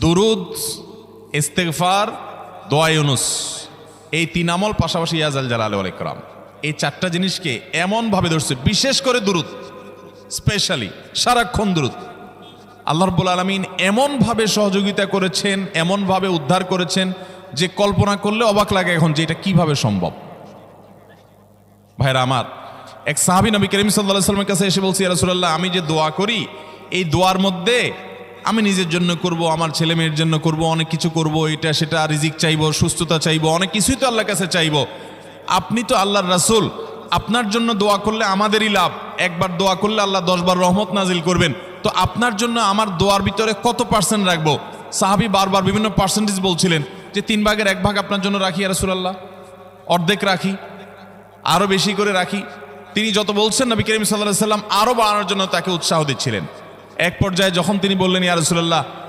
দুরুদ, ইস্তেগফার, দোয়া ইউনুস, এই তিন আমল পাশাপাশি ইয়া জাল জালালি ওয়াল ইকরাম, এই চারটা জিনিসকে এমনভাবে ধরছে, বিশেষ করে দুরুদ, স্পেশালি সারাক্ষণ দুরুদ। আল্লাহ রাব্বুল আলামিন এমনভাবে সহযোগিতা করেছেন, এমনভাবে উদ্ধার করেছেন যে কল্পনা করলে অবাক লাগে এখন যে এটা কিভাবে সম্ভব। ভাইরা আমার, এক সাহাবী নবী করিম সাল্লাল্লাহু আলাইহি ওয়াসাল্লামের কাছে এসে বলছি, ইয়া রাসূলুল্লাহ, আমি যে দোয়া করি এই দোয়ার মধ্যে আমি নিজের জন্য করব, আমার ছেলে মেয়ের জন্য করব, অনেক কিছু করব, এটা সেটা, রিজিক চাইবো, সুস্থতা চাইবো, অনেক কিছুই তো আল্লাহর কাছে চাইবো। আপনি তো আল্লাহর রাসূল, আপনার জন্য দোয়া করলে আমাদেরই লাভ, একবার দোয়া করলে আল্লাহ 10 বার রহমত নাজিল করবেন, তো আপনার জন্য আমার দোয়ার ভিতরে কত পার্সেন্ট রাখবো? সাহাবী বারবার বিভিন্ন পার্সেন্টেজ বলছিলেন যে 3 ভাগের 1 ভাগ আপনার জন্য রাখি ইয়া রাসূলুল্লাহ, অর্ধেক রাখি, আরো বেশি করে রাখি। তিনি যত বলছেন নবী করিম সাল্লাল্লাহু আলাইহি ওয়াসাল্লাম আরো বাড়ানোর জন্য তাকে উৎসাহ দিচ্ছিলেন। এক পর্যায়ে যখন তিনি বললেন, ইয়া রাসূলুল্লাহ,